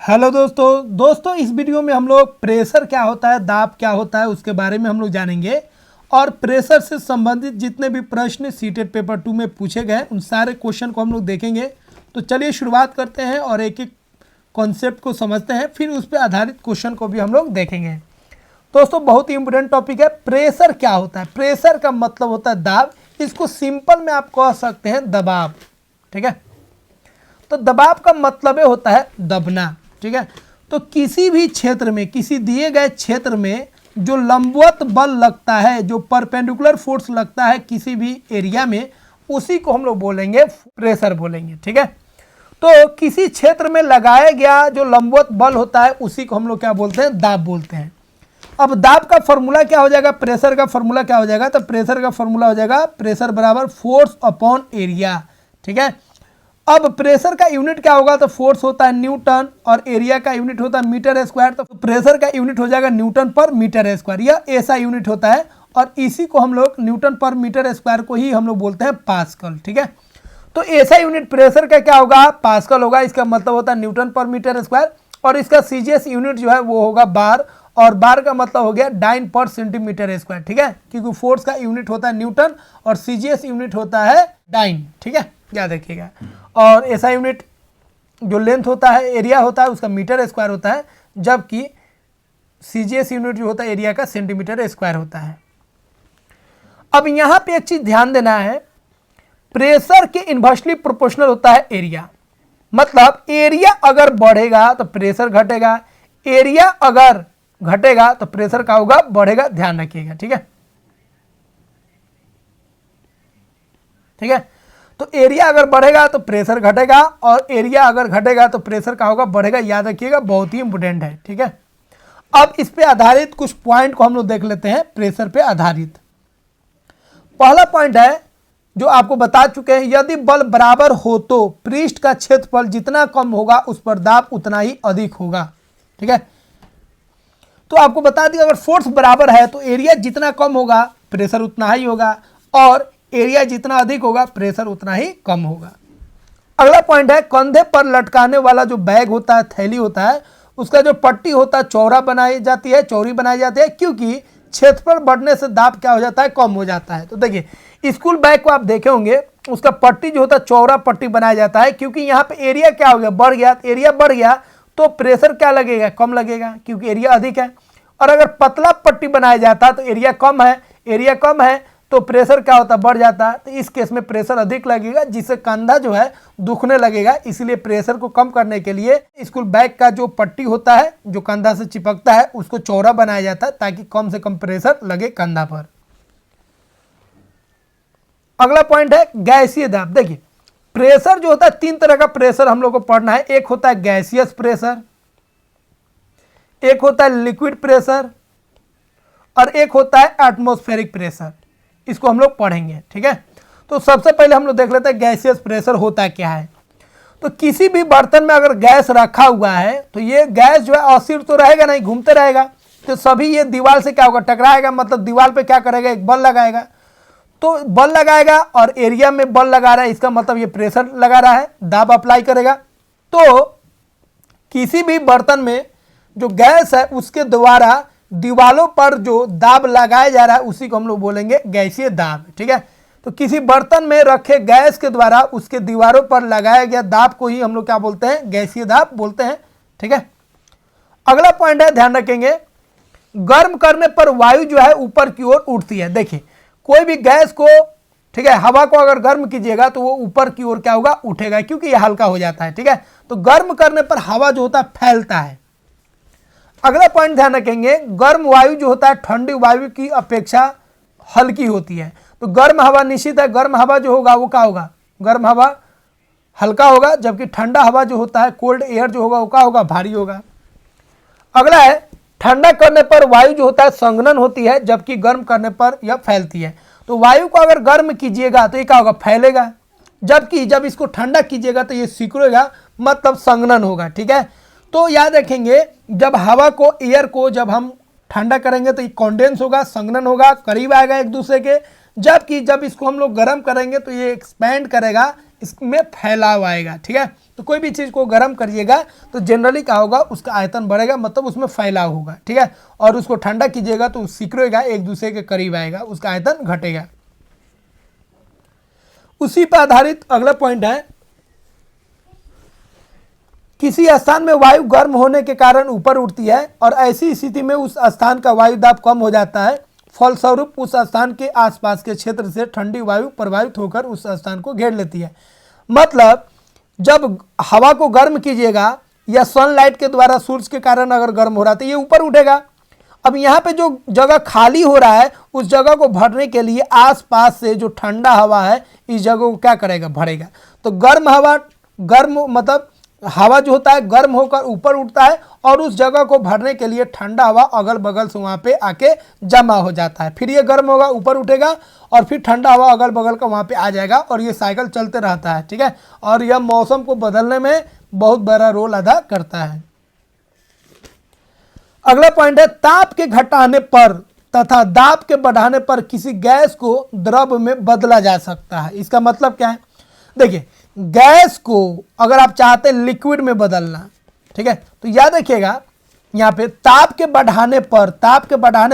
Hello दोस्तों इस video में हम लोग प्रेशर क्या होता है, दाब क्या होता है, उसके बारे में हम लोग जानेंगे। और प्रेशर से संबंधित जितने भी प्रश्न सीटेट पेपर 2 में पूछे गए उन सारे क्वेश्चन को हम लोग देखेंगे। तो चलिए शुरुआत करते हैं और एक एक कॉन्सेप्ट को समझते हैं, फिर उस पर आधारित क्वेश्चन को भी हम लोग देखेंगे। दोस्तों बहुत ही इंपॉर्टेंट टॉपिक है। प्रेशर क्या होता है? प्रेशर का मतलब होता है दाब। इसको सिंपल में आप कह सकते हैं दबाव। ठीक है, तो दबाव का मतलब होता है दबना। ठीक है, तो किसी भी क्षेत्र में, किसी दिए गए क्षेत्र में जो लंबवत बल लगता है, जो परपेंडिकुलर फोर्स लगता है किसी भी एरिया में, उसी को हम लोग बोलेंगे प्रेशर बोलेंगे। ठीक है, तो किसी क्षेत्र में लगाया गया जो लंबवत बल होता है उसी को हम लोग क्या बोलते हैं? दाब बोलते हैं। अब दाब का फॉर्मूला क्या हो जाएगा? प्रेशर का फॉर्मूला क्या हो जाएगा? तो प्रेशर का फॉर्मूला हो जाएगा प्रेशर बराबर फोर्स अपॉन एरिया। ठीक है, अब प्रेशर का यूनिट क्या होगा? तो फोर्स होता है न्यूटन और एरिया का यूनिट होता है मीटर स्क्वायर। तो प्रेशर का यूनिट हो जाएगा न्यूटन पर मीटर स्क्वायर। यह ऐसा यूनिट होता है और इसी को हम लोग न्यूटन पर मीटर स्क्वायर को ही हम लोग बोलते हैं पास्कल। ठीक है, तो ऐसा यूनिट प्रेशर का क्या होगा? पास्कल होगा। इसका मतलब होता है न्यूटन पर मीटर स्क्वायर। और इसका सीजीएस यूनिट जो है वो होगा बार, और बार का मतलब हो गया डाइन पर सेंटीमीटर स्क्वायर। ठीक है, क्योंकि फोर्स का यूनिट होता है न्यूटन और सीजीएस यूनिट होता है डाइन। ठीक है, याद रखिएगा। और ऐसा यूनिट जो लेंथ होता है, एरिया होता है, उसका मीटर स्क्वायर होता है, जबकि सीजीएस यूनिट जो होता है एरिया का सेंटीमीटर स्क्वायर होता है। अब यहां पे एक चीज ध्यान देना है, प्रेशर के इन्वर्सली प्रोपोर्शनल होता है एरिया। मतलब एरिया अगर बढ़ेगा तो प्रेशर घटेगा, एरिया अगर घटेगा तो प्रेशर का होगा बढ़ेगा। ध्यान रखिएगा। ठीक है, ठीक है, तो एरिया अगर बढ़ेगा तो प्रेशर घटेगा और एरिया अगर घटेगा तो प्रेशर का होगा बढ़ेगा। याद रखिएगा, बहुत ही इंपॉर्टेंट है। ठीक है, अब इस पे आधारित कुछ पॉइंट को हम लोग देख लेते हैं। प्रेशर पे आधारित पहला पॉइंट है जो आपको बता चुके हैं, यदि बल बराबर हो तो पृष्ठ का क्षेत्रफल जितना कम होगा उस पर दाब उतना ही अधिक होगा। ठीक है, तो आपको बता दिया अगर फोर्स बराबर है तो एरिया जितना कम होगा प्रेशर उतना ही होगा, और एरिया जितना अधिक होगा प्रेशर उतना ही कम होगा। अगला पॉइंट है, कंधे पर लटकाने वाला जो बैग होता है, थैली होता है, उसका जो पट्टी होता है चौड़ी बनाई जाती है, क्योंकि क्षेत्रफल बढ़ने से दाब क्या हो जाता है? कम हो जाता है। तो देखिए स्कूल बैग को आप देखे होंगे, उसका पट्टी जो होता है चौड़ा पट्टी बनाया जाता है, क्योंकि यहाँ पे एरिया क्या हो गया? बढ़ गया। एरिया बढ़ गया तो प्रेशर क्या लगेगा? कम लगेगा, क्योंकि एरिया अधिक है। और अगर पतला पट्टी बनाया जाता तो एरिया कम है तो प्रेशर क्या होता? बढ़ जाता। तो इस केस में प्रेशर अधिक लगेगा, जिससे कंधा जो है दुखने लगेगा। इसलिए प्रेशर को कम करने के लिए स्कूल बैग का जो पट्टी होता है, जो कंधा से चिपकता है, उसको चौड़ा बनाया जाता है ताकि कम से कम प्रेशर लगे कंधा पर। अगला पॉइंट है गैसीय दाब। देखिए प्रेशर जो होता है, तीन तरह का प्रेशर हम लोग को पढ़ना है। एक होता है गैसियस प्रेशर, एक होता है लिक्विड प्रेशर, और एक होता है एटमॉस्फेरिक प्रेशर। इसको हम लोग पढ़ेंगे। ठीक है, तो सबसे पहले हम लोग देख लेते हैं गैसियस प्रेशर होता क्या है। तो किसी भी बर्तन में अगर गैस रखा हुआ है तो ये गैस जो है अस्थिर तो रहेगा नहीं, घूमते रहेगा। तो सभी ये दीवार से क्या होगा? टकराएगा। मतलब दीवार पे क्या करेगा? एक बल लगाएगा। तो बल लगाएगा और एरिया में बल लगा रहा है, इसका मतलब ये प्रेशर लगा रहा है, दाब अप्लाई करेगा। तो किसी भी बर्तन में जो गैस है उसके द्वारा दीवारों पर जो दाब लगाया जा रहा है उसी को हम लोग बोलेंगे गैसीय दाब। ठीक है, तो किसी बर्तन में रखे गैस के द्वारा उसके दीवारों पर लगाया गया दाब को ही हम लोग क्या बोलते हैं? गैसीय दाब बोलते हैं। ठीक है, अगला पॉइंट है, ध्यान रखेंगे, गर्म करने पर वायु जो है ऊपर की ओर उठती है। देखिए कोई भी गैस को, ठीक है, हवा को अगर गर्म कीजिएगा तो वो ऊपर की ओर क्या होगा? उठेगा, क्योंकि ये हल्का हो जाता है। ठीक है, तो गर्म करने पर हवा जो होता है फैलता है। अगला पॉइंट ध्यान रखेंगे, गर्म वायु जो होता है ठंडी वायु की अपेक्षा हल्की होती है। तो गर्म हवा निश्चित है, गर्म हवा जो होगा वो क्या होगा? गर्म हवा हल्का होगा, जबकि ठंडा हवा जो होता है, कोल्ड एयर जो होगा वो क्या होगा? भारी होगा। अगला है, ठंडा करने पर वायु जो होता है संघनन होती है, जबकि गर्म करने पर यह फैलती है। तो वायु को अगर गर्म कीजिएगा तो ये क्या होगा? फैलेगा, जबकि जब इसको ठंडा कीजिएगा तो ये सिकुड़ेगा, मतलब संघनन होगा। ठीक है, तो याद रखेंगे जब हवा को, एयर को जब हम ठंडा करेंगे तो ये कॉन्डेंस होगा, संघनन होगा, करीब आएगा एक दूसरे के, जबकि जब इसको हम लोग गर्म करेंगे तो ये एक्सपैंड करेगा, इसमें फैलाव आएगा। ठीक है, तो कोई भी चीज़ को गर्म करिएगा तो जनरली क्या होगा, उसका आयतन बढ़ेगा, मतलब उसमें फैलाव होगा, ठीक है। और उसको ठंडा कीजिएगा तो सिकुड़ेगा, एक दूसरे के करीब आएगा, उसका आयतन घटेगा। उसी पर आधारित अगला पॉइंट है, किसी स्थान में वायु गर्म होने के कारण ऊपर उठती है और ऐसी स्थिति में उस स्थान का वायु दाब कम हो जाता है, फलस्वरूप उस स्थान के आसपास के क्षेत्र से ठंडी वायु प्रभावित होकर उस स्थान को घेर लेती है। मतलब जब हवा को गर्म कीजिएगा या सनलाइट के द्वारा सूरज के कारण अगर गर्म हो रहा है तो ये ऊपर उठेगा। अब यहाँ पे जो जगह खाली हो रहा है उस जगह को भरने के लिए आसपास से जो ठंडा हवा है इस जगह को क्या करेगा, भरेगा। तो गर्म हवा, गर्म मतलब हवा जो होता है गर्म होकर ऊपर उठता है और उस जगह को भरने के लिए ठंडा हवा अगल बगल से वहाँ पे आके जमा हो जाता है। फिर ये गर्म होगा, ऊपर उठेगा और फिर ठंडा हवा अगल बगल का वहाँ पे आ जाएगा और ये साइकिल चलते रहता है, ठीक है। और यह मौसम को बदलने में बहुत बड़ा रोल अदा करता है। अगला पॉइंट है, ताप के घटाने पर तथा दाब के बढ़ाने पर किसी गैस को द्रव में बदला जा सकता है। इसका मतलब क्या है, देखिए गैस को अगर आप चाहते हैं लिक्विड में बदलना, ठीक है, तो याद रखिएगा यहाँ पे ताप के बढ़ाने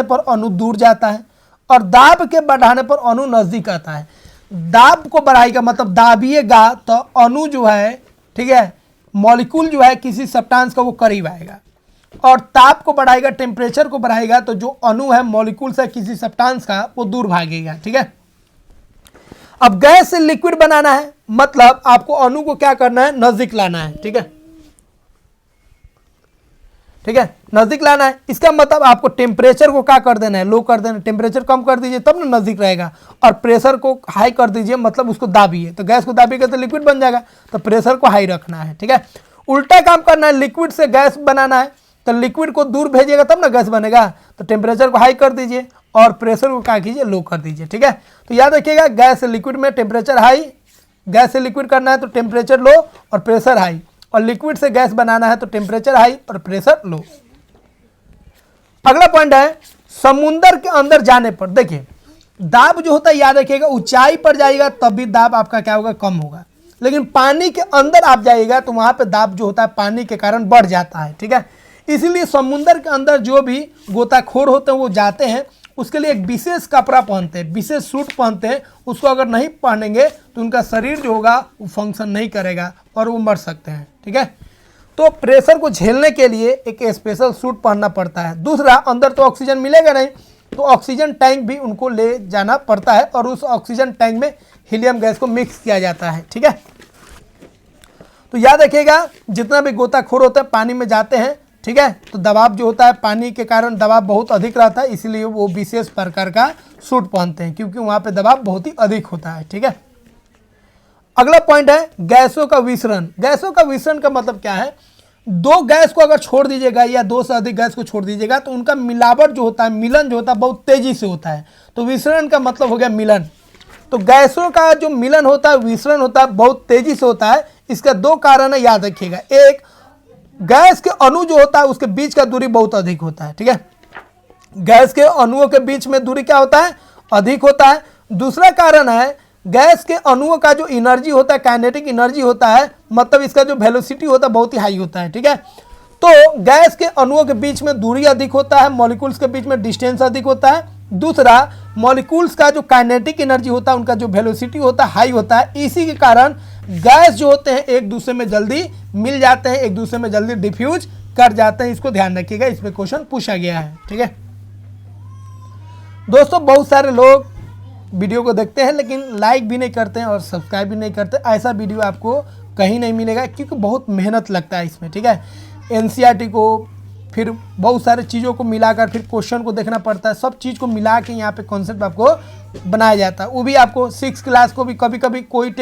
पर अणु दूर जाता है और दाब के बढ़ाने पर अणु नजदीक आता है। दाब को बढ़ाएगा मतलब दाबिएगा तो अणु जो है, ठीक है, मॉलिक्यूल जो है किसी सब्सटेंस का वो करीब आएगा, और ताप को बढ़ाएगा, टेम्परेचर को बढ़ाएगा तो जो अणु है मॉलिक्यूल से किसी सब्सटेंस का वो दूर भागेगा, ठीक है। अब गैस से लिक्विड बनाना है मतलब आपको अणु को क्या करना है, नजदीक लाना है, ठीक है, ठीक है, नजदीक लाना है। इसका मतलब आपको टेम्परेचर को क्या कर देना है, लो कर देना है। टेम्परेचर कम कर दीजिए तब ना नजदीक रहेगा, और प्रेशर को हाई कर दीजिए मतलब उसको दाबिए, तो गैस को दाबिएगा तो लिक्विड बन जाएगा, तो प्रेशर को हाई रखना है, ठीक है। उल्टा काम करना है, लिक्विड से गैस बनाना है तो लिक्विड को दूर भेजिएगा तब ना गैस बनेगा, तो टेम्परेचर को हाई कर दीजिए और प्रेशर को क्या कीजिए, लो कर दीजिए, ठीक है। तो याद रखिएगा गैस से लिक्विड में टेम्परेचर हाई, गैस से लिक्विड करना है तो टेम्परेचर लो और प्रेशर हाई, और लिक्विड से गैस बनाना है तो टेम्परेचर हाई और प्रेशर लो। अगला पॉइंट है, समुंदर के अंदर जाने पर देखिए दाब जो होता है, याद रखिएगा ऊंचाई पर जाएगा तब भी दाब आपका क्या होगा, कम होगा, लेकिन पानी के अंदर आप जाइएगा तो वहां पे दाब जो होता है पानी के कारण बढ़ जाता है, ठीक है। इसीलिए समुंदर के अंदर जो भी गोताखोर होते हैं वो जाते हैं, उसके लिए एक विशेष कपड़ा पहनते हैं, विशेष सूट पहनते हैं। उसको अगर नहीं पहनेंगे तो उनका शरीर जो होगा वो फंक्शन नहीं करेगा और वो मर सकते हैं, ठीक है। तो प्रेशर को झेलने के लिए एक स्पेशल सूट पहनना पड़ता है। दूसरा, अंदर तो ऑक्सीजन मिलेगा नहीं तो ऑक्सीजन टैंक भी उनको ले जाना पड़ता है और उस ऑक्सीजन टैंक में हीलियम गैस को मिक्स किया जाता है, ठीक है। तो याद रखिएगा जितना भी गोताखोर होता है पानी में जाते हैं, ठीक है, तो दबाव जो होता है पानी के कारण दबाव बहुत अधिक रहता है, इसलिए वो विशेष प्रकार का सूट पहनते हैं क्योंकि वहाँ पे दबाव बहुत ही अधिक होता है, ठीक है। अगला पॉइंट है गैसों का विसरण। गैसों का विसरण का मतलब क्या है, दो गैस को अगर छोड़ दीजिएगा या दो से अधिक गैस को छोड़ दीजिएगा तो उनका मिलावट जो होता है, मिलन जो होता है बहुत तेजी से होता है, तो विसरण का मतलब हो गया मिलन। तो गैसों का जो मिलन होता है, विसरण होता है, बहुत तेजी से होता है। इसका दो कारण है, याद रखिएगा। एक, गैस के अणु जो होता है उसके बीच का दूरी बहुत अधिक होता है, ठीक है, गैस के अणुओं के बीच में दूरी क्या होता है, अधिक होता है। दूसरा कारण है गैस के अणुओं का जो एनर्जी होता है, काइनेटिक एनर्जी होता है, मतलब इसका जो वेलोसिटी होता है बहुत ही हाई होता है, ठीक है। तो गैस के अणुओं के बीच में दूरी अधिक होता है, मॉलिक्यूल्स के बीच में डिस्टेंस अधिक होता है। दूसरा, मॉलिक्यूल्स का जो काइनेटिक एनर्जी होता है, उनका जो वेलोसिटी होता है हाई होता है। इसी के कारण गैस जो होते हैं एक दूसरे में जल्दी मिल जाते हैं, एक दूसरे में जल्दी डिफ्यूज कर जाते हैं। इसको ध्यान रखिएगा, इस पे क्वेश्चन पूछा गया है, ठीक है। दोस्तों बहुत सारे लोग वीडियो को देखते हैं लेकिन लाइक भी नहीं करते हैं और सब्सक्राइब भी नहीं करते। ऐसा वीडियो आपको कहीं नहीं मिलेगा क्योंकि बहुत मेहनत लगता है इसमें, ठीक है। एनसीईआरटी को फिर बहुत सारे चीज़ों को मिलाकर फिर क्वेश्चन को देखना पड़ता है, सब चीज़ को मिला के यहाँ पे कॉन्सेप्ट आपको बनाया जाता है। वो भी आपको 6 क्लास को भी कभी कभी कोई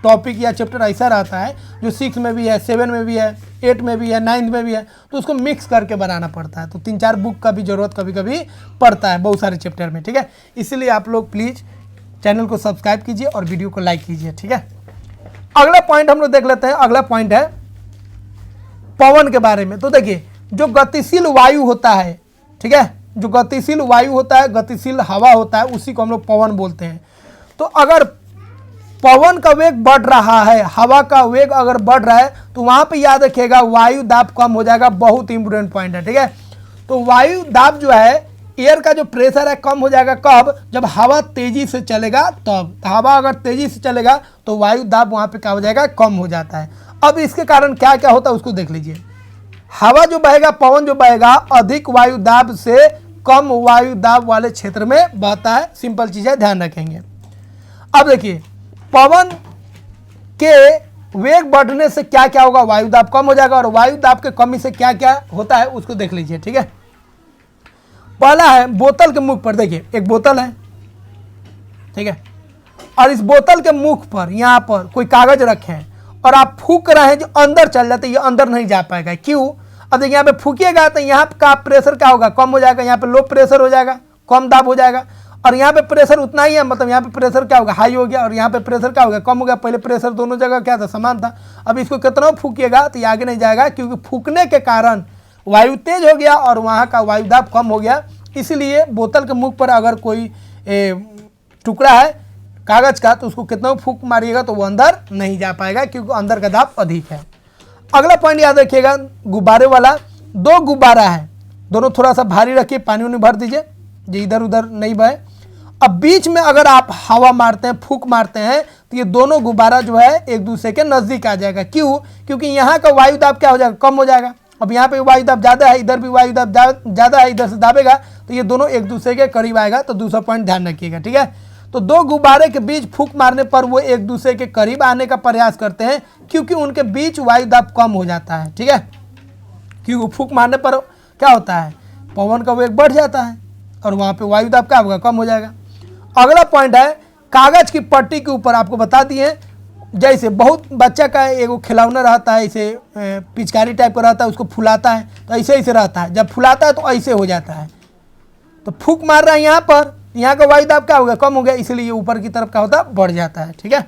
टॉपिक या चैप्टर ऐसा रहता है जो 6 में भी है, 7 में भी है, 8 में भी है, 9 में भी है, तो उसको मिक्स करके बनाना पड़ता है। तो 3-4 बुक का भी ज़रूरत कभी कभी पड़ता है बहुत सारे चैप्टर में, ठीक है। इसलिए आप लोग प्लीज़ चैनल को सब्सक्राइब कीजिए और वीडियो को लाइक कीजिए, ठीक है। अगला पॉइंट हम लोग देख लेते हैं। अगला पॉइंट है पवन के बारे में। तो देखिए जो गतिशील वायु होता है, ठीक है, जो गतिशील वायु होता है, गतिशील हवा होता है, उसी को हम लोग पवन बोलते हैं। तो अगर पवन का वेग बढ़ रहा है, हवा का वेग अगर बढ़ रहा है तो वहां पे याद रखिएगा वायु दाब कम हो जाएगा, बहुत इंपोर्टेंट पॉइंट है, ठीक है। तो वायु दाब जो है, एयर का जो प्रेशर है कम हो जाएगा कब, जब हवा तेजी से चलेगा तब। तो हवा अगर तेजी से चलेगा तो वायु दाब वहां पे क्या हो जाएगा, कम हो जाता है। अब इसके कारण क्या क्या होता है उसको देख लीजिए। हवा जो बहेगा, पवन जो बहेगा, अधिक वायु दाब से कम वायु दाब वाले क्षेत्र में बहता है। सिंपल चीज है, ध्यान रखेंगे। अब देखिए, पवन के वेग बढ़ने से क्या क्या होगा, वायु दाब कम हो जाएगा, और वायु दाब के कमी से क्या क्या होता है उसको देख लीजिए, ठीक है। पहला है बोतल के मुख पर, देखिए एक बोतल है, ठीक है, और इस बोतल के मुख पर यहां पर कोई कागज रखे हैं और आप फूक रहे हैं जो अंदर चल जाते, ये अंदर नहीं जा पाएगा। क्यों? अब देखिए यहाँ पे फूकिएगा तो यहाँ का प्रेशर क्या होगा, कम हो जाएगा, यहाँ पे लो प्रेशर हो जाएगा, कम दाब हो जाएगा, और यहाँ पे प्रेशर उतना ही है, मतलब यहाँ पे प्रेशर क्या होगा, हाई हो गया, और यहाँ पे प्रेशर क्या हो गया, कम हो गया। पहले प्रेशर दोनों जगह क्या था, समान था। अब इसको कितना फूकिएगा तो ये आगे नहीं जाएगा, क्योंकि फूकने के कारण वायु तेज हो गया और वहाँ का वायु दाब कम हो गया। इसलिए बोतल के मुख पर अगर कोई टुकड़ा है कागज का तो उसको कितना फूक मारिएगा तो वो अंदर नहीं जा पाएगा, क्योंकि अंदर का दाब अधिक है। अगला पॉइंट याद रखिएगा, गुब्बारे वाला। दो गुब्बारा है, दोनों थोड़ा सा भारी रखिए, पानी उन्हें भर दीजिए जो इधर उधर नहीं बहे। अब बीच में अगर आप हवा मारते हैं, फूक मारते हैं, तो ये दोनों गुब्बारा जो है एक दूसरे के नज़दीक आ जाएगा। क्यों? क्योंकि यहाँ का वायु दाब क्या हो जाएगा, कम हो जाएगा। अब यहाँ पे वायु दाब ज़्यादा है, इधर भी वायु दाब ज़्यादा है, इधर से दाबेगा तो ये दोनों एक दूसरे के करीब आएगा। तो दूसरा पॉइंट ध्यान रखिएगा, ठीक है। तो दो गुब्बारे के बीच फूक मारने पर वो एक दूसरे के करीब आने का प्रयास करते हैं, क्योंकि उनके बीच वायु दाब कम हो जाता है, ठीक है। क्योंकि फूक मारने पर क्या होता है, पवन का वेग बढ़ जाता है और वहाँ पे वायु दाब क्या होगा, कम हो जाएगा। अगला पॉइंट है, कागज की पट्टी के ऊपर आपको बता दिए, जैसे बहुत बच्चा का एगो खिलौना रहता है, इसे पिचकारी टाइप का रहता है, उसको फुलाता है तो ऐसे ऐसे रहता है, जब फुलाता है तो ऐसे हो जाता है। तो फूक मार रहा है यहाँ पर, यहाँ का वायु दाब क्या हो गया, कम हो गया, इसलिए ऊपर की तरफ क्या होता है, बढ़ जाता है, ठीक है।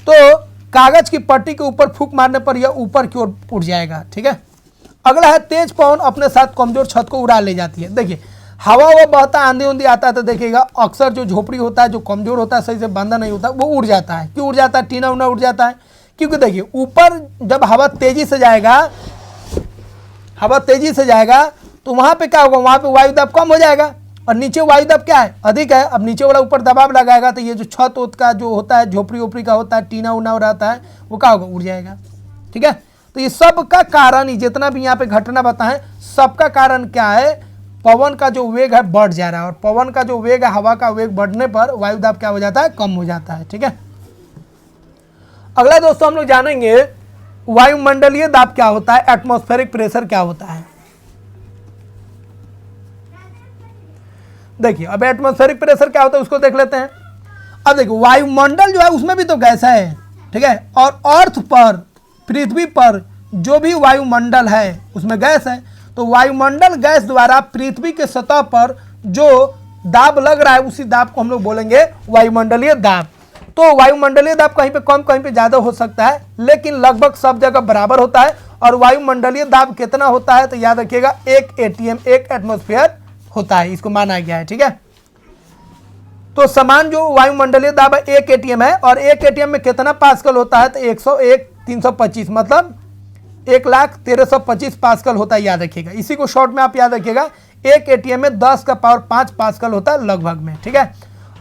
तो कागज की पट्टी के ऊपर फूक मारने पर यह ऊपर की ओर उठ जाएगा, ठीक है। अगला है, तेज पवन अपने साथ कमजोर छत को उड़ा ले जाती है। देखिए हवा वो बहता, आंधी उंधी आता है तो देखिएगा अक्सर जो झोपड़ी होता है, जो कमजोर होता है, सही से बांधा नहीं होता, वो उड़ जाता है। क्यों उड़ जाता है, टीना उना उड़ जाता है? क्योंकि देखिए ऊपर जब हवा तेजी से जाएगा, हवा तेजी से जाएगा तो वहाँ पे क्या होगा, वहाँ पे वायु दाब कम हो जाएगा, और नीचे वायु दाब क्या है, अधिक है। अब नीचे वाला ऊपर दबाव लगाएगा तो ये जो छत वत का जो होता है, झोपड़ी ओपड़ी का होता है, टीना उना रहता है, वो क्या होगा, उड़ जाएगा, ठीक है। तो ये सब का कारण, जितना भी यहाँ पे घटना बताएं, सबका कारण क्या है, पवन का जो वेग है बढ़ जा रहा है, और पवन का जो वेग है, हवा का वेग बढ़ने पर वायु दाब क्या हो जाता है, कम हो जाता है, ठीक है। अगला दोस्तों हम लोग जानेंगे वायुमंडलीय दाब क्या होता है, एटमॉस्फेरिक प्रेशर क्या होता है। देखिए अब एटमॉस्फेरिक प्रेशर क्या होता है उसको देख लेते हैं। अब देखिए वायुमंडल जो है उसमें भी तो गैस है, ठीक है, और अर्थ पर, पृथ्वी पर जो भी वायुमंडल है उसमें गैस है। तो वायुमंडल गैस द्वारा पृथ्वी के सतह पर जो दाब लग रहा है उसी दाब को हम लोग बोलेंगे वायुमंडलीय दाब। तो वायुमंडलीय दाब कहीं पे कम कहीं पे ज़्यादा हो सकता है, लेकिन लगभग सब जगह बराबर होता है। और वायुमंडलीय दाब कितना होता है तो याद रखिएगा 1 ATM, 1 एटमॉस्फेयर होता है, इसको माना गया है, ठीक है। तो समान जो वायुमंडलीय दाब है 1 ATM है, और 1 ATM में कितना पास्कल होता है तो 101 325, मतलब 1,1325 पास्कल होता है, याद रखिएगा। इसी को शॉर्ट में आप याद रखिएगा, 1 ATM में 10 का पावर 5 पास्कल होता है लगभग में, ठीक है।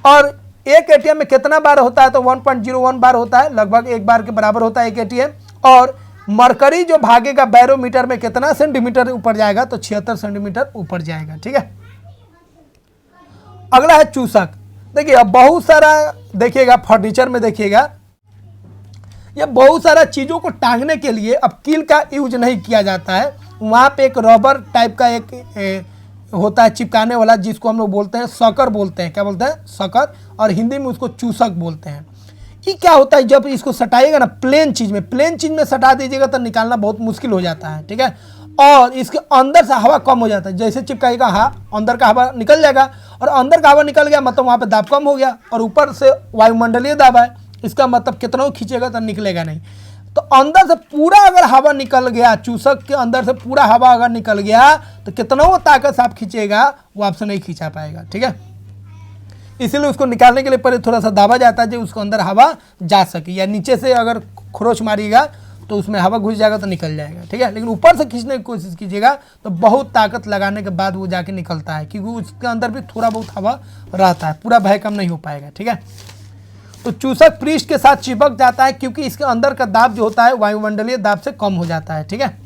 और 1 ATM में कितना बार होता है तो 1.01 बार होता है, लगभग 1 बार के बराबर होता है 1 ATM। और मरकरी जो भागेगा बैरोमीटर में कितना सेंटीमीटर ऊपर जाएगा तो 76 सेंटीमीटर ऊपर जाएगा, ठीक है। अगला है चूसक। देखिए अब बहुत सारा देखिएगा, फर्नीचर में देखिएगा, ये बहुत सारा चीज़ों को टांगने के लिए अब कील का यूज नहीं किया जाता है। वहाँ पे एक रबर टाइप का एक होता है चिपकाने वाला, जिसको हम लोग बोलते हैं सकर बोलते हैं, क्या बोलते हैं, सकर, और हिंदी में उसको चूसक बोलते हैं। ये क्या होता है, जब इसको सटाइएगा ना प्लेन चीज़ में सटा दीजिएगा तो निकालना बहुत मुश्किल हो जाता है, ठीक है। और इसके अंदर से हवा कम हो जाता है, जैसे चिपकाएगा हाँ अंदर का हवा निकल जाएगा, और अंदर का हवा निकल गया मतलब वहाँ पे दाब कम हो गया, और ऊपर से वायुमंडलीय दाब है, इसका मतलब कितना खींचेगा तो निकलेगा नहीं। तो अंदर से पूरा अगर हवा निकल गया, चूसक के अंदर से पूरा हवा अगर निकल गया तो कितना वो ताकत से आप खींचेगा वो आपसे नहीं खींचा पाएगा, ठीक है। इसीलिए उसको निकालने के लिए पहले थोड़ा सा दाबा जाता है जो उसको अंदर हवा जा सके, या नीचे से अगर खरोच मारिएगा तो उसमें हवा घुस जाएगा तो निकल जाएगा, ठीक है। लेकिन ऊपर से खींचने की कोशिश कीजिएगा तो बहुत ताकत लगाने के बाद वो जाके निकलता है, क्योंकि उसके अंदर भी थोड़ा बहुत हवा रहता है, पूरा भय कम नहीं हो पाएगा, ठीक है। तो चूसक पृष्ठ के साथ चिपक जाता है क्योंकि इसके अंदर का दाब जो होता है वायुमंडलीय दाब से कम हो जाता है, ठीक है।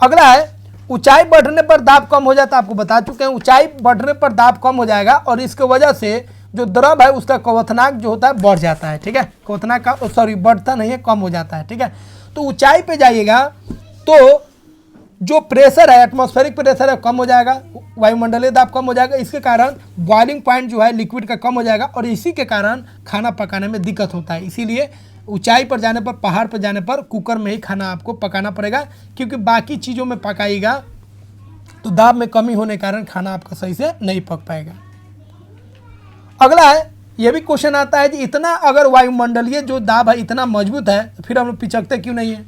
अगला है ऊंचाई बढ़ने पर दाब कम हो जाता है। आपको बता चुके हैं ऊंचाई बढ़ने पर दाब कम हो जाएगा और इसके वजह से जो द्रव है उसका क्वथनांक जो होता है बढ़ जाता है, ठीक है। क्वथनांक का बढ़ता नहीं है, कम हो जाता है, ठीक है। तो ऊंचाई पे जाइएगा तो जो प्रेशर है, एटमॉस्फेरिक प्रेशर है, कम हो जाएगा, वायुमंडलीय दाब कम हो जाएगा। इसके कारण बॉइलिंग पॉइंट जो है लिक्विड का कम हो जाएगा और इसी के कारण खाना पकाने में दिक्कत होता है। इसीलिए ऊंचाई पर जाने पर, पहाड़ पर जाने पर कुकर में ही खाना आपको पकाना पड़ेगा, क्योंकि बाकी चीज़ों में पकाइएगा तो दाब में कमी होने के कारण खाना आपका सही से नहीं पक पाएगा। अगला है, यह भी क्वेश्चन आता है कि इतना अगर वायुमंडलीय जो दाब है इतना मजबूत है तो फिर हम लोग पिचकते क्यों नहीं है,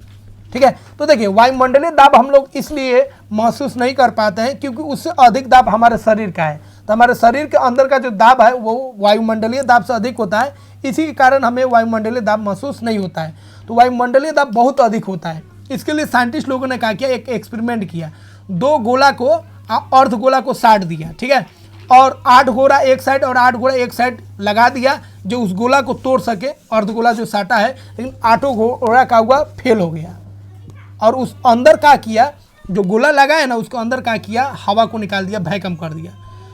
ठीक है। तो देखिए वायुमंडलीय दाब हम लोग इसलिए महसूस नहीं कर पाते हैं क्योंकि उससे अधिक दाब हमारे शरीर का है। तो हमारे शरीर के अंदर का जो दाब है वो वायुमंडलीय दाब से अधिक होता है, इसी के कारण हमें वायुमंडलीय दाब महसूस नहीं होता है। तो वायुमंडलीय दाब बहुत अधिक होता है। इसके लिए साइंटिस्ट लोगों ने क्या किया, एक एक्सपेरिमेंट किया, 2 गोला को अर्धगोला को साट दिया, ठीक है, और 8 गोला एक साइड और 8 गोला एक साइड लगा दिया जो उस गोला को तोड़ सके। अर्धगोला जो साटा है, लेकिन 8 गोला का हुआ फेल हो गया। और उस अंदर क्या किया, जो गोला लगा है ना उसको अंदर क्या किया, हवा को निकाल दिया, भय कम कर दिया।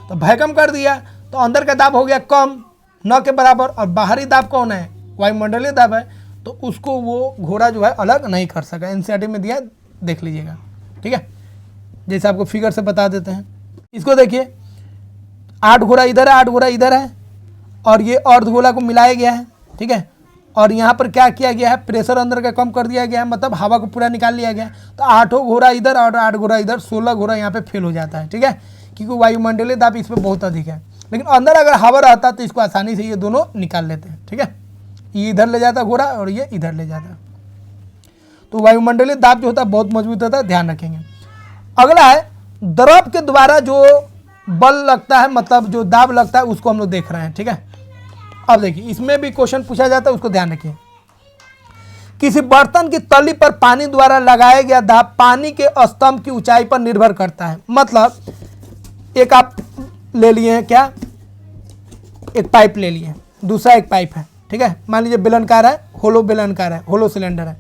तो भय कम कर दिया तो अंदर का दाब हो गया कम, न के बराबर, और बाहरी दाब कौन है, वायुमंडलीय दाब है, तो उसको वो घोड़ा जो है अलग नहीं कर सका। एनसीईआरटी में दिया, देख लीजिएगा, ठीक है। जैसे आपको फिगर से बता देते हैं, इसको देखिए 8 घोड़ा इधर है, 8 घोड़ा इधर है, और ये अर्धगोला को मिलाया गया है, ठीक है। और यहाँ पर क्या किया गया है, प्रेशर अंदर का कम कर दिया गया है, मतलब हवा को पूरा निकाल लिया गया। तो 8 घोड़ा इधर और 8 घोड़ा इधर, 16 घोड़ा यहाँ पे फेल हो जाता है, ठीक है, क्योंकि वायुमंडलीय दाब इस पर बहुत अधिक है। लेकिन अंदर अगर हवा रहता तो इसको आसानी से ये दोनों निकाल लेते हैं, ठीक है। ये इधर ले जाता घोड़ा और ये इधर ले जाता। तो वायुमंडलीय दाब जो होता है बहुत मजबूत होता है, ध्यान रखेंगे। अगला है द्रव के द्वारा जो बल लगता है, मतलब जो दाब लगता है, उसको हम लोग देख रहे हैं, ठीक है। अब देखिए इसमें भी क्वेश्चन पूछा जाता है, उसको ध्यान रखिए। किसी बर्तन की तली पर पानी द्वारा लगाया गया दाब पानी के स्तंभ की ऊंचाई पर निर्भर करता है। मतलब एक आप ले लिए हैं, क्या, एक पाइप ले लिए, दूसरा एक पाइप है, ठीक है। मान लीजिए बेलनकार है, होलो बेलनकार है, होलो सिलेंडर है,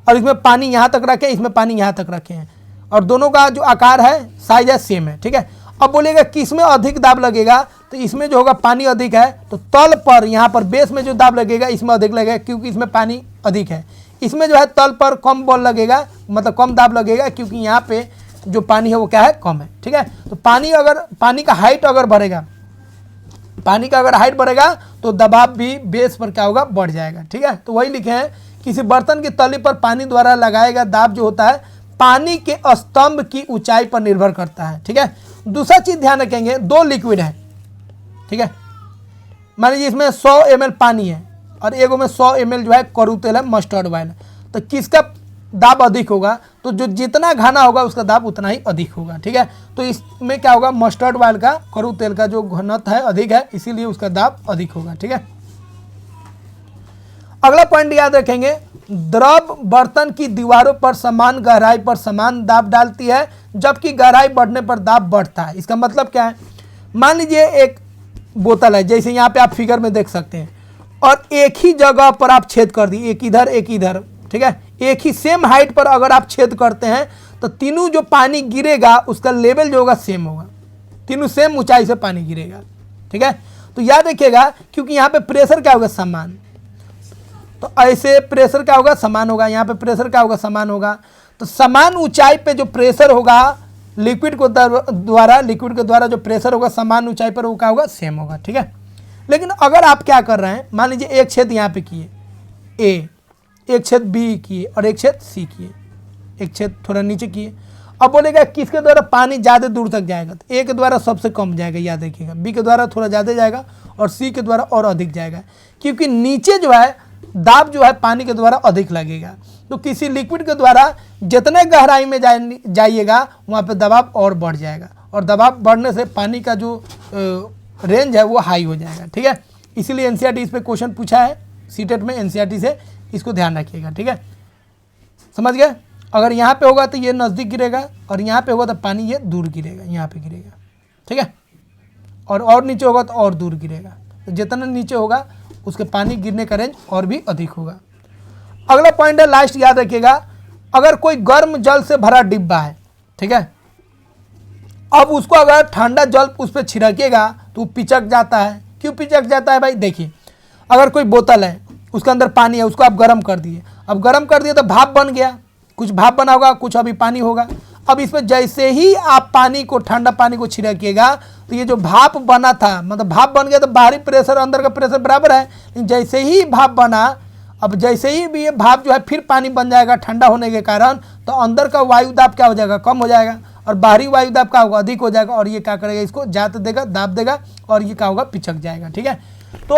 और इसमें पानी यहाँ तक रखे, इसमें पानी यहाँ तक रखे हैं, और दोनों का जो आकार है, साइज है, सेम है, ठीक है। अब बोलिएगा किसमें अधिक दाब लगेगा, तो इसमें जो होगा पानी अधिक है, तो तल पर यहाँ पर बेस में जो दाब लगेगा इसमें अधिक लगेगा क्योंकि इसमें पानी अधिक है। इसमें जो है तल पर कम बल लगेगा, मतलब कम दाब लगेगा क्योंकि यहाँ पे जो पानी है वो क्या है, कम है, ठीक है। तो पानी का हाइट अगर बढ़ेगा, पानी का अगर हाइट बढ़ेगा तो दबाव भी बेस पर क्या होगा, बढ़ जाएगा, ठीक है। तो वही लिखे हैं, किसी बर्तन की तली पर पानी द्वारा लगाया गया दाब जो होता है पानी के स्तंभ की ऊंचाई पर निर्भर करता है, ठीक है। दूसरा चीज ध्यान रखेंगे, 2 लिक्विड है, ठीक है। मान लीजिए इसमें 100 ml पानी है और एगो में 100 ml जो है करू तेल है, मस्टर्ड ऑयल है, तो किसका दाब अधिक होगा, तो जो जितना घना होगा उसका दाब उतना ही अधिक होगा, ठीक है। तो इसमें क्या होगा, मस्टर्ड ऑयल का, करू तेल का जो घनत्व है अधिक है, इसीलिए उसका दाब अधिक होगा, ठीक है। अगला पॉइंट याद रखेंगे, द्रव बर्तन की दीवारों पर समान गहराई पर समान दाब डालती है, जबकि गहराई बढ़ने पर दाब बढ़ता है। इसका मतलब क्या है, मान लीजिए एक बोतल है, जैसे यहाँ पे आप फिगर में देख सकते हैं, और एक ही जगह पर आप छेद कर दिए, एक इधर एक इधर, ठीक है। एक ही सेम हाइट पर अगर आप छेद करते हैं तो तीनों जो पानी गिरेगा उसका लेवल जो होगा सेम होगा, तीनों सेम ऊंचाई से पानी गिरेगा, ठीक है। तो याद रखिएगा क्योंकि यहाँ पे प्रेशर क्या होगा, समान, तो ऐसे प्रेशर क्या होगा, समान होगा, यहाँ पे प्रेशर क्या होगा, समान होगा। तो समान ऊंचाई पे जो प्रेशर होगा लिक्विड के द्वारा जो प्रेशर होगा समान ऊंचाई पर वो क्या होगा, सेम होगा, ठीक है। लेकिन अगर आप क्या कर रहे हैं, मान लीजिए एक छेद यहाँ पे किए ए, एक छेद बी किए और एक छेद सी किए, एक छेद थोड़ा नीचे किए। अब बोलेगा किसके द्वारा पानी ज़्यादा दूर तक जाएगा, तो ए के द्वारा सबसे कम जाएगा, याद रखिएगा, बी के द्वारा थोड़ा ज़्यादा जाएगा और सी के द्वारा और अधिक जाएगा, क्योंकि नीचे जो है दाब जो है पानी के द्वारा अधिक लगेगा। तो किसी लिक्विड के द्वारा जितने गहराई में जाइएगा वहाँ पे दबाव और बढ़ जाएगा, और दबाव बढ़ने से पानी का जो रेंज है वो हाई हो जाएगा। ठीक है, इसीलिए एनसीईआरटी इस पर क्वेश्चन पूछा है सीटेट में एनसीईआरटी से, इसको ध्यान रखिएगा। ठीक है, समझ गए। अगर यहाँ पे होगा तो ये नज़दीक गिरेगा और यहाँ पे होगा तो पानी ये दूर गिरेगा, यहाँ पे गिरेगा। ठीक है, और नीचे होगा तो और दूर गिरेगा। तो जितना नीचे होगा उसके पानी गिरने का रेंज और भी अधिक होगा। अगला पॉइंट है, लास्ट याद रखिएगा, अगर कोई गर्म जल से भरा डिब्बा है, ठीक है, अब उसको अगर ठंडा जल उस पर छिड़केगा तो वो पिचक जाता है। क्यों पिचक जाता है भाई? देखिए, अगर कोई बोतल है उसके अंदर पानी है, उसको आप गर्म कर दिए, अब गर्म कर दिए तो भाप बन गया, कुछ भाप बना होगा, कुछ अभी पानी होगा। अब इसमें जैसे ही आप पानी को, ठंडा पानी को छिड़किएगा तो ये जो भाप बना था, मतलब भाप बन गया तो बाहरी प्रेशर अंदर का प्रेशर बराबर है, लेकिन जैसे ही भाप बना, अब जैसे ही भी ये भाप जो है फिर पानी बन जाएगा ठंडा होने के कारण, तो अंदर का वायु दाब क्या हो जाएगा? कम हो जाएगा, और बाहरी वायु दाब क्या होगा? अधिक हो जाएगा, और ये क्या करेगा? इसको जात देगा, दाब देगा, और ये क्या होगा? पिचक जाएगा। ठीक है, तो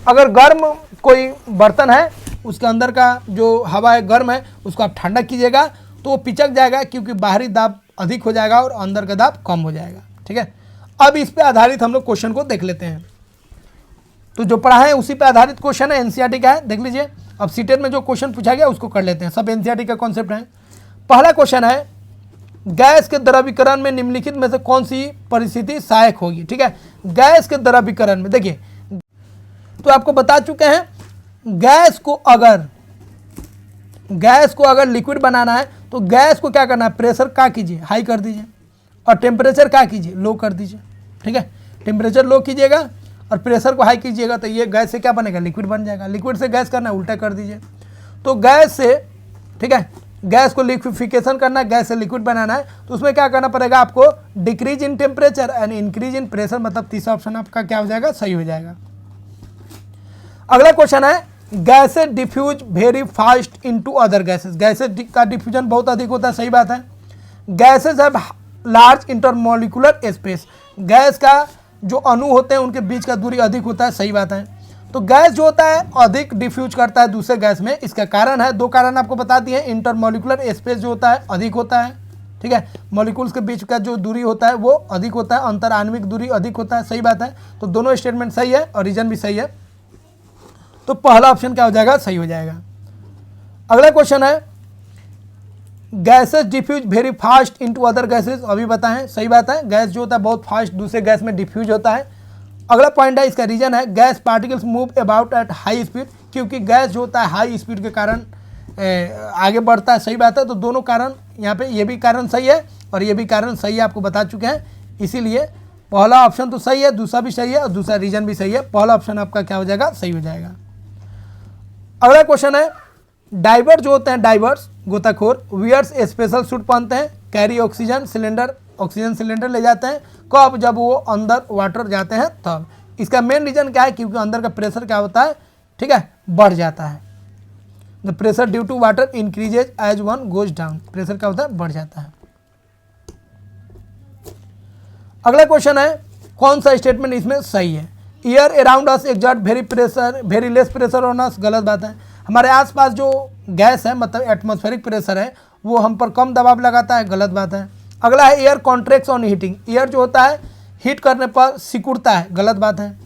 अगर गर्म कोई बर्तन है, उसके अंदर का जो हवा है गर्म है, उसको आप ठंडा कीजिएगा तो वो पिचक जाएगा, क्योंकि बाहरी दाब अधिक हो जाएगा और अंदर का दाब कम हो जाएगा। ठीक है, अब इस पे आधारित हम लोग क्वेश्चन को देख लेते हैं। तो जो पढ़ा है उसी पे आधारित क्वेश्चन है, एनसीईआरटी का है, देख लीजिए। अब सीटेट में जो क्वेश्चन पूछा गया उसको कर लेते हैं, सब एनसीईआरटी का कॉन्सेप्ट है। पहला क्वेश्चन है, गैस के द्रवीकरण में निम्नलिखित में से कौन सी परिस्थिति सहायक होगी? ठीक है, गैस के द्रवीकरण में देखिए, तो आपको बता चुके हैं, गैस को अगर लिक्विड बनाना है तो गैस को क्या करना है? प्रेशर क्या कीजिए? हाई कर दीजिए, और टेम्परेचर क्या कीजिए? लो कर दीजिए। ठीक है, टेम्परेचर लो कीजिएगा और प्रेशर को हाई कीजिएगा तो ये गैस से क्या बनेगा? लिक्विड बन जाएगा। लिक्विड से गैस करना है, उल्टा कर दीजिए। तो गैस से, ठीक है, गैस को लिक्विफिकेशन करना है, गैस से लिक्विड बनाना है, तो उसमें क्या करना पड़ेगा आपको? Decrease in temperature and increase in pressure, मतलब तीसरा ऑप्शन आपका क्या हो जाएगा? सही हो जाएगा। अगला क्वेश्चन है, gases diffuse very fast into other gases. Gases का डिफ्यूजन बहुत अधिक होता है, सही बात है। Gases have large intermolecular space, gas का जो अणु होते हैं उनके बीच का दूरी अधिक होता है, सही बात है। तो गैस जो होता है अधिक डिफ्यूज करता है दूसरे गैस में, इसका कारण है, दो कारण आपको बता दिए। इंटरमोलिकुलर स्पेस जो होता है अधिक होता है, ठीक है, मॉलिक्यूल्स के बीच का जो दूरी होता है वो अधिक होता है, अंतर आणविक दूरी अधिक होता है, सही बात है। तो दोनों स्टेटमेंट सही है और रीजन भी सही है, तो पहला ऑप्शन क्या हो जाएगा? सही हो जाएगा। अगला क्वेश्चन है, gases diffuse very fast into other gases, अभी बताएं, सही बात है, गैस जो होता है बहुत फास्ट दूसरे गैस में डिफ्यूज होता है। अगला पॉइंट है, इसका रीजन है, gas particles move about at high speed, क्योंकि गैस जो होता है हाई स्पीड के कारण आगे बढ़ता है, सही बात है। तो दोनों कारण यहाँ पे, ये भी कारण सही है और ये भी कारण सही है, आपको बता चुके हैं, इसीलिए पहला ऑप्शन तो सही है, दूसरा भी सही है और दूसरा रीजन भी सही है, पहला ऑप्शन आपका क्या हो जाएगा? सही हो जाएगा। अगला क्वेश्चन है, डाइवर जो होते हैं, डाइवर्स गोताखोर, वियर्स स्पेशल सूट पहनते हैं, कैरी ऑक्सीजन सिलेंडर ले जाते हैं, कब? जब वो अंदर वाटर जाते हैं तब। इसका मेन रीजन क्या है? क्योंकि अंदर का प्रेशर क्या होता है? ठीक है, बढ़ जाता है। The pressure due to water increases as one goes down, pressure क्या होता है? बढ़ जाता है। अगला क्वेश्चन है, कौन सा स्टेटमेंट इसमें सही है? Air around us exert very less pressure on us, गलत बात है। हमारे आसपास जो गैस है, मतलब एटमॉस्फेरिक प्रेशर है, वो हम पर कम दबाव लगाता है, गलत बात है। अगला है, air contracts on heating, air जो होता है हीट करने पर सिकुड़ता है, गलत बात है।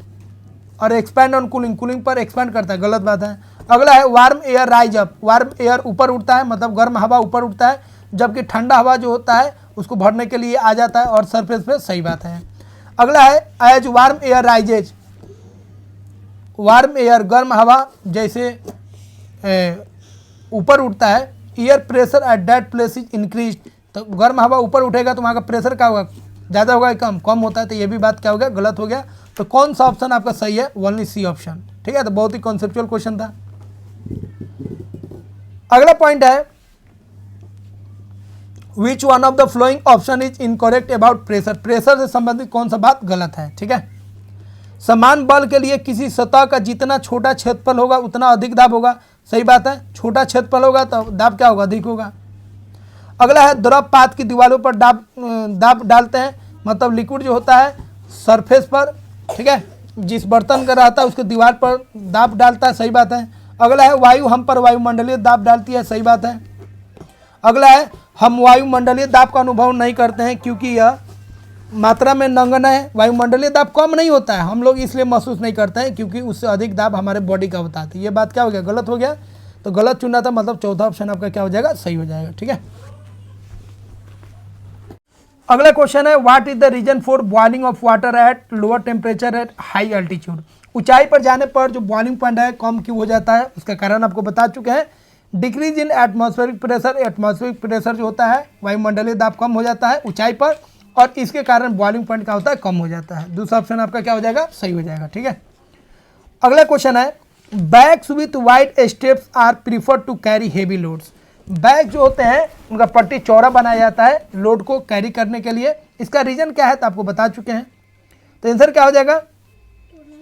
और एक्सपैंड ऑन कूलिंग पर एक्सपैंड करता है, गलत बात है। अगला है, warm air rise up, warm air ऊपर उठता है, मतलब गर्म हवा ऊपर उठता है, जबकि ठंडा हवा जो होता है उसको भरने के लिए आ जाता है और सरफेस पे, सही बात है। अगला है, as warm air rises, warm air गर्म हवा जैसे ऊपर उठता है, air pressure at that place is increase, तो गर्म हवा ऊपर उठेगा तो वहाँ का प्रेशर क्या होगा? ज़्यादा होगा या कम होता है, तो ये भी बात क्या हो गया? गलत हो गया। तो कौन सा ऑप्शन आपका सही है? ओनली सी ऑप्शन, ठीक है। तो बहुत ही कॉन्सेप्चुअल क्वेश्चन था। अगला पॉइंट है, which one of the flowing option is incorrect about pressure, pressure से संबंधित कौन सा बात गलत है? ठीक है, समान बल के लिए किसी सतह का जितना छोटा क्षेत्रफल होगा उतना अधिक दाब होगा, सही बात है। छोटा क्षेत्रफल होगा तो दाब क्या होगा? अधिक होगा। अगला है, द्रव पात की दीवारों पर दाब डालते हैं, मतलब लिक्विड जो होता है सरफेस पर, ठीक है, जिस बर्तन का रहता है उसके दीवार पर दाब डालता है, सही बात है। अगला है, वायु हम पर वायुमंडलीय दाब डालती है, सही बात है। अगला है, हम वायुमंडलीय दाब का अनुभव नहीं करते हैं क्योंकि यह मात्रा में नगण्य है, वायुमंडलीय दाब कम नहीं होता है, हम लोग इसलिए महसूस नहीं करते हैं क्योंकि उससे अधिक दाब हमारे बॉडी का होता है। तो ये बात क्या हो गया, गलत हो गया, तो गलत चुना था, मतलब चौथा ऑप्शन आपका क्या हो जाएगा, सही हो जाएगा। ठीक है, अगला क्वेश्चन है, what is the reason for boiling of water at lower temperature at high altitude. ऊंचाई पर जाने पर जो बॉइलिंग पॉइंट है कम क्यों हो जाता है, उसका कारण आपको बता चुके हैं। Decrease in atmospheric pressure, atmospheric pressure जो होता है वायुमंडलीय दाब कम हो जाता है ऊंचाई पर, और इसके कारण बॉइलिंग पॉइंट क्या होता है, कम हो जाता है। दूसरा ऑप्शन आपका क्या हो जाएगा, सही हो जाएगा। ठीक है, अगला क्वेश्चन है, bags with wide steps are prefer to carry heavy loads. Bag जो होते हैं उनका पट्टी चौड़ा बनाया जाता है लोड को कैरी करने के लिए, इसका रीजन क्या है तो आपको बता चुके हैं। तो आंसर क्या हो जाएगा,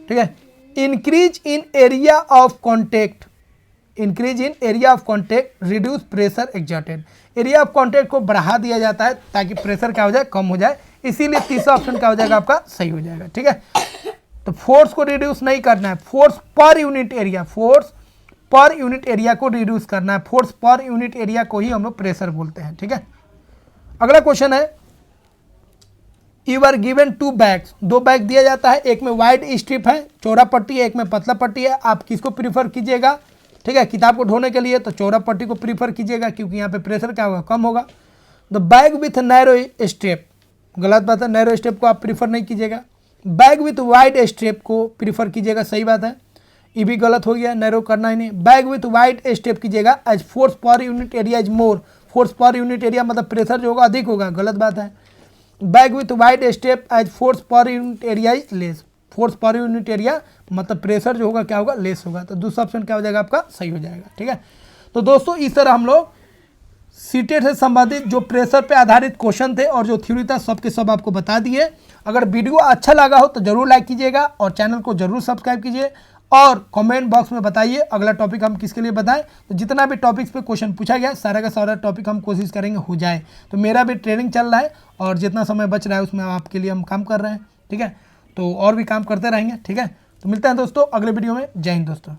ठीक है, increase in area of contact, increase in area of contact reduce pressure exerted. Area of contact को बढ़ा दिया जाता है ताकि प्रेशर क्या हो जाए, कम हो जाए, इसीलिए तीसरा ऑप्शन क्या हो जाएगा आपका, सही हो जाएगा। ठीक है, तो फोर्स को रिड्यूस नहीं करना है, force per unit area, force per unit area को रिड्यूस करना है, फोर्स पर यूनिट एरिया को ही हम लोग प्रेशर बोलते हैं। ठीक है, अगला क्वेश्चन है, you are given 2 bags, 2 bag दिया जाता है, एक में वाइड स्ट्रिप है चौड़ा पट्टी है, एक में पतला पट्टी है, आप किसको प्रीफर कीजिएगा। ठीक है, किताब को ढोने के लिए तो चौड़ा पट्टी को प्रीफर कीजिएगा क्योंकि यहाँ पे प्रेशर क्या होगा, कम होगा। The bag with narrow strap, गलत बात है, नैरो स्ट्रेप को आप प्रीफर नहीं कीजिएगा, बैग विथ वाइड स्ट्रेप को प्रीफर कीजिएगा, सही बात है, ये भी गलत हो गया, नैरो करना ही नहीं। बैग विथ वाइड स्ट्रेप कीजिएगा, as force per unit area is more, force per unit area मतलब प्रेशर जो होगा अधिक होगा, गलत बात है। Bag with wide strap as force per unit area is less, force per unit area मतलब प्रेशर जो होगा क्या होगा, लेस होगा। तो दूसरा ऑप्शन क्या हो जाएगा आपका, सही हो जाएगा। ठीक है, तो दोस्तों इस तरह हम लोग सीटेट से संबंधित जो प्रेशर पे आधारित क्वेश्चन थे और जो थ्योरी था सब के सब आपको बता दिए। अगर वीडियो अच्छा लगा हो तो जरूर लाइक कीजिएगा और चैनल को जरूर सब्सक्राइब कीजिए और कमेंट बॉक्स में बताइए अगला टॉपिक हम किसके लिए बताएं। तो जितना भी टॉपिक्स पे क्वेश्चन पूछा गया सारा का सारा टॉपिक हम कोशिश करेंगे हो जाए। तो मेरा भी ट्रेनिंग चल रहा है और जितना समय बच रहा है उसमें आपके लिए हम काम कर रहे हैं। ठीक है, तो और भी काम करते रहेंगे। ठीक है, तो मिलते हैं दोस्तों अगले वीडियो में। जय हिंद दोस्तों।